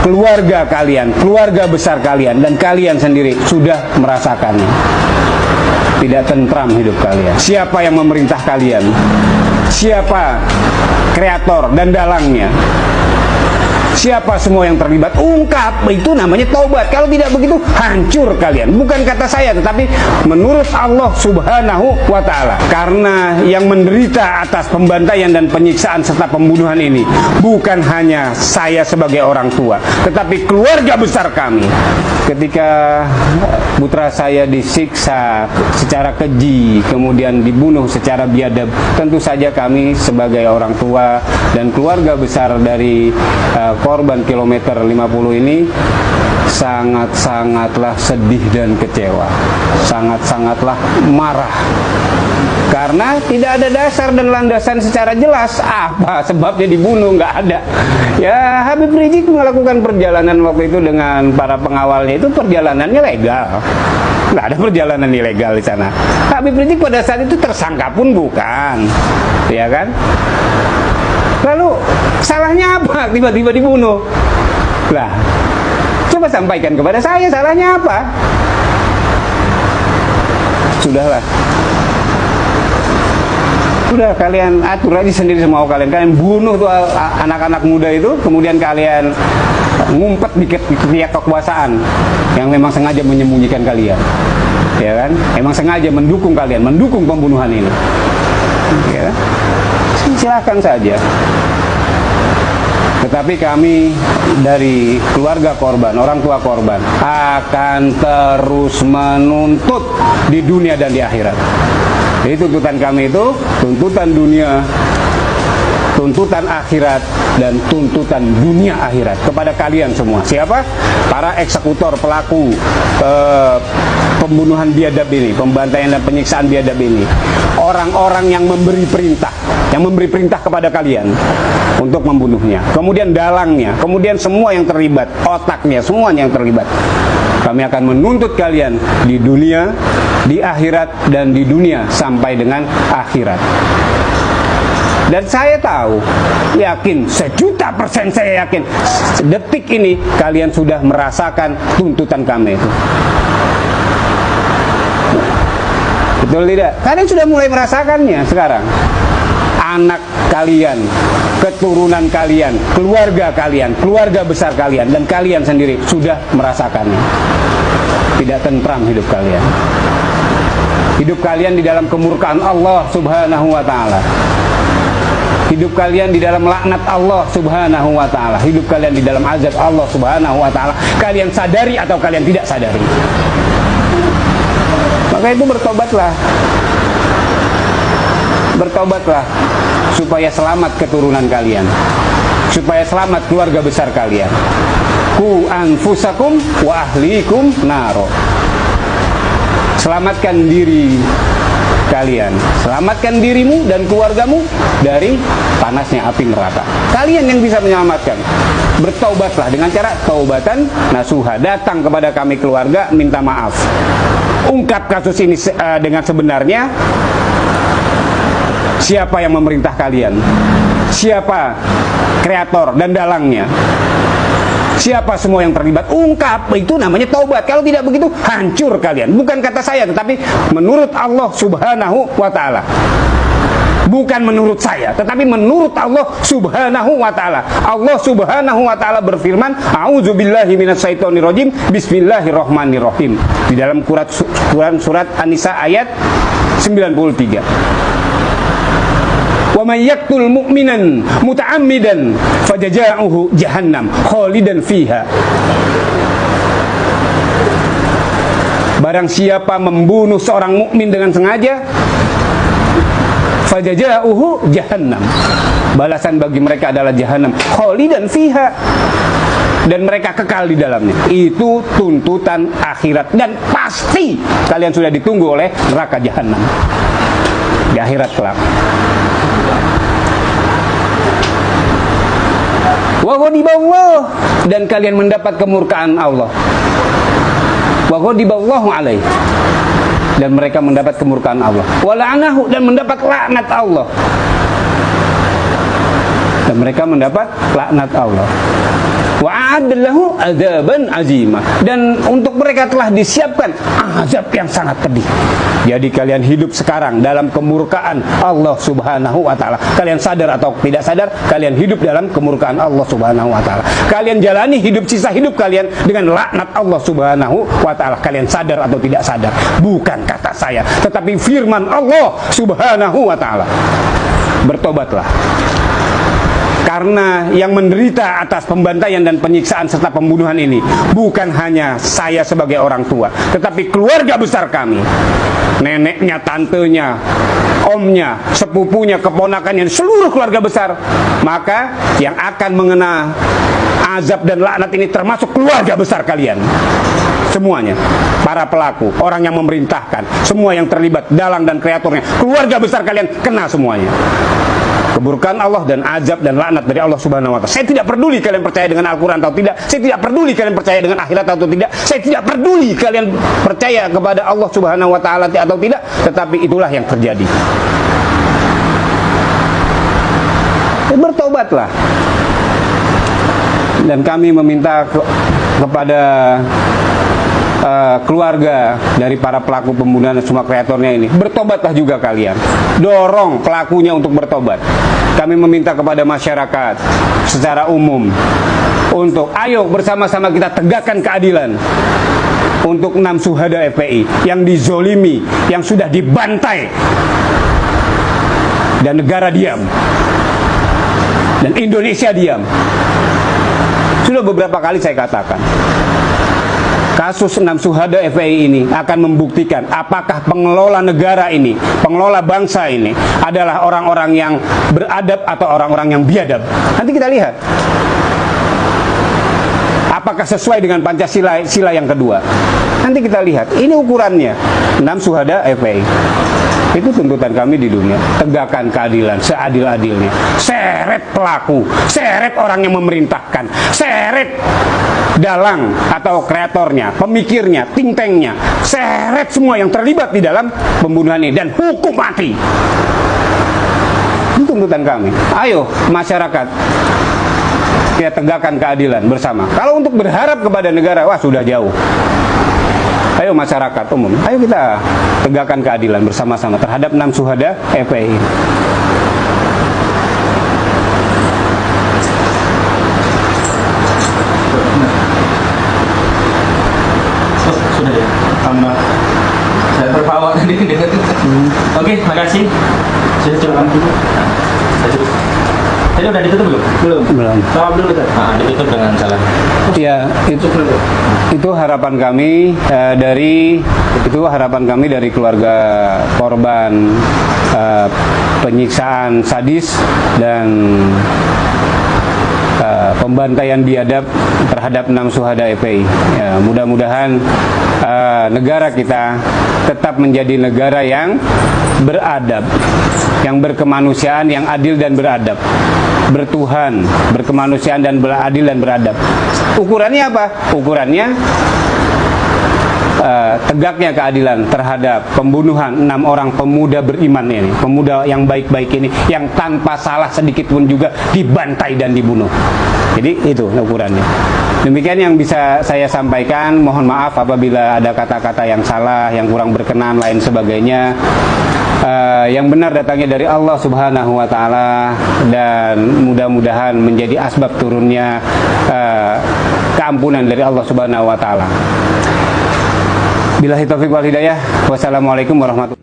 keluarga kalian, keluarga besar kalian, dan kalian sendiri sudah merasakannya. Tidak tentram hidup kalian. Siapa yang memerintah kalian? Siapa kreator dan dalangnya? Siapa semua yang terlibat? Ungkap, itu namanya taubat. Kalau tidak begitu, hancur kalian. Bukan kata saya, tetapi menurut Allah Subhanahu wa Ta'ala. Karena yang menderita atas pembantaian dan penyiksaan serta pembunuhan ini bukan hanya saya sebagai orang tua, tetapi keluarga besar kami. Ketika putra saya disiksa secara keji, kemudian dibunuh secara biadab, tentu saja kami sebagai orang tua dan keluarga besar dari korban kilometer 50 ini sangat-sangatlah sedih dan kecewa, sangat-sangatlah marah, karena tidak ada dasar dan landasan secara jelas apa sebabnya dibunuh, nggak ada. Ya, Habib Rizik melakukan perjalanan waktu itu dengan para pengawalnya, itu perjalanannya legal, nggak ada perjalanan ilegal di sana. Habib Rizik pada saat itu tersangka pun bukan, ya kan? Lalu salahnya apa tiba-tiba dibunuh? Lah, coba sampaikan kepada saya salahnya apa? Sudahlah. Sudah, kalian atur aja sendiri semau kalian. Kalian bunuh tuh anak-anak muda itu, kemudian kalian ngumpet di pihak kekuasaan yang memang sengaja menyembunyikan kalian. Ya kan? Emang sengaja mendukung kalian, mendukung pembunuhan ini. Ya kan? Silakan saja. Tetapi kami dari keluarga korban, orang tua korban, akan terus menuntut di dunia dan di akhirat. Jadi tuntutan kami itu tuntutan dunia, tuntutan akhirat, dan tuntutan dunia akhirat kepada kalian semua. Siapa? Para eksekutor, pelaku pembunuhan biadab ini, pembantaian dan penyiksaan biadab ini. Orang-orang yang memberi perintah kepada kalian untuk membunuhnya. Kemudian dalangnya, kemudian semua yang terlibat, otaknya, semuanya yang terlibat. Kami akan menuntut kalian di dunia, di akhirat, dan di dunia sampai dengan akhirat. Dan saya tahu, yakin, 1.000.000% saya yakin, detik ini kalian sudah merasakan tuntutan kami itu. Betul tidak? Kalian sudah mulai merasakannya sekarang. Anak kalian, keturunan kalian, keluarga besar kalian, dan kalian sendiri sudah merasakannya. Tidak tentram hidup kalian. Hidup kalian di dalam kemurkaan Allah Subhanahu wa Ta'ala. Hidup kalian di dalam laknat Allah Subhanahu wa Ta'ala. Hidup kalian di dalam azab Allah Subhanahu wa Ta'ala. Kalian sadari atau kalian tidak sadari. Maka itu bertobatlah. Bertobatlah supaya selamat keturunan kalian, supaya selamat keluarga besar kalian. Ku anfusakum wa ahlikum naro. Selamatkan diri kalian, selamatkan dirimu dan keluargamu dari panasnya api neraka. Kalian yang bisa menyelamatkan. Bertaubatlah dengan cara taubatan nasuha. Datang kepada kami keluarga, minta maaf. Ungkap kasus ini dengan sebenarnya. Siapa yang memerintah kalian? Siapa kreator dan dalangnya? Siapa semua yang terlibat? Ungkap, itu namanya taubat. Kalau tidak begitu, hancur kalian. Bukan kata saya, tetapi menurut Allah Subhanahu wa Ta'ala. Bukan menurut saya, tetapi menurut Allah Subhanahu wa Ta'ala. Allah Subhanahu wa Ta'ala berfirman, A'udzubillahi minasyaitonirrajim, Bismillahirrahmanirrahim. Di dalam Quran surat An-Nisa ayat 93. Wa may yaqtul mu'minan muta'ammidan fajaza'uhu jahannam khalidan fiha. Barang siapa membunuh seorang mukmin dengan sengaja, fajaza'uhu jahannam. Balasan bagi mereka adalah jahannam khalidan fiha. Dan mereka kekal di dalamnya. Itu tuntutan akhirat, dan pasti kalian sudah ditunggu oleh neraka jahannam di akhirat kelak. Wa ghadiballah, dan kalian mendapat kemurkaan Allah. Wa ghadiballahu alaihi, dan mereka mendapat kemurkaan Allah. Wa la'anahu, dan mendapat laknat Allah. dan mereka mendapat laknat Allah. Wa'adallahu adzaban azima, dan untuk mereka telah disiapkan azab yang sangat pedih. Jadi kalian hidup sekarang dalam kemurkaan Allah Subhanahu wa taala. Kalian sadar atau tidak sadar, kalian hidup dalam kemurkaan Allah Subhanahu wa taala. Kalian jalani sisa hidup kalian dengan laknat Allah Subhanahu wa taala. Kalian sadar atau tidak sadar. Bukan kata saya, tetapi firman Allah Subhanahu wa taala. Bertobatlah. Karena yang menderita atas pembantaian dan penyiksaan serta pembunuhan ini bukan hanya saya sebagai orang tua, tetapi keluarga besar kami. Neneknya, tantenya, omnya, sepupunya, keponakannya, seluruh keluarga besar. Maka yang akan mengena azab dan laknat ini termasuk keluarga besar kalian. Semuanya, para pelaku, orang yang memerintahkan, semua yang terlibat, dalang dan kreatornya, keluarga besar kalian kena semuanya. Keburukan Allah dan azab dan laknat dari Allah Subhanahu wa taala. Saya tidak peduli kalian percaya dengan Al-Qur'an atau tidak. Saya tidak peduli kalian percaya dengan akhirat atau tidak. Saya tidak peduli kalian percaya kepada Allah Subhanahu wa taala atau tidak, tetapi itulah yang terjadi. Bertobatlah. Dan kami meminta kepada keluarga dari para pelaku pembunuhan dan semua kreatornya ini, bertobatlah juga kalian. Dorong pelakunya untuk bertobat. Kami meminta kepada masyarakat secara umum untuk ayo bersama-sama kita tegakkan keadilan untuk 6 syuhada FPI yang dizolimi, yang sudah dibantai, dan negara diam dan Indonesia diam. Sudah beberapa kali saya katakan, kasus 6 syuhada FPI ini akan membuktikan apakah pengelola negara ini, pengelola bangsa ini adalah orang-orang yang beradab atau orang-orang yang biadab. Nanti kita lihat apakah sesuai dengan Pancasila sila yang kedua. Nanti kita lihat. Ini ukurannya 6 syuhada FPI. Itu tuntutan kami di dunia. Tegakkan keadilan seadil-adilnya. Seret pelaku, seret orang yang memerintahkan, seret dalang atau kreatornya, pemikirnya, think tanknya, seret semua yang terlibat di dalam pembunuhan ini dan hukum mati. Itu tuntutan kami. Ayo masyarakat, kita tegakkan keadilan bersama. Kalau untuk berharap kepada negara, wah sudah jauh. Ayo masyarakat umum, ayo kita tegakkan keadilan bersama-sama terhadap 6 syuhada FPI. Sudah ya, tambah. Saya terbawa tadi dengan. Oke, makasih. Saya coba dulu. Tadi udah ditutup belum? Belum. Jawab dulu kan? Ditutup dengan salam. Ya, itu harapan kami dari keluarga korban penyiksaan sadis dan pembantaian biadab terhadap 6 syuhada FPI. Ya, mudah-mudahan negara kita tetap menjadi negara yang beradab, yang berkemanusiaan, yang adil dan beradab, bertuhan, berkemanusiaan dan beradil dan beradab. Ukurannya apa? Ukurannya tegaknya keadilan terhadap pembunuhan 6 orang pemuda beriman ini, pemuda yang baik-baik ini, yang tanpa salah sedikit pun juga dibantai dan dibunuh. Jadi itu ukurannya. Demikian yang bisa saya sampaikan. Mohon maaf apabila ada kata-kata yang salah, yang kurang berkenan, lain sebagainya. Yang benar datangnya dari Allah Subhanahu wa taala, dan mudah-mudahan menjadi asbab turunnya keampunan dari Allah Subhanahu wa taala. Billahi taufiq wal hidayah. Wassalamualaikum warahmatullahi wabarakatuh.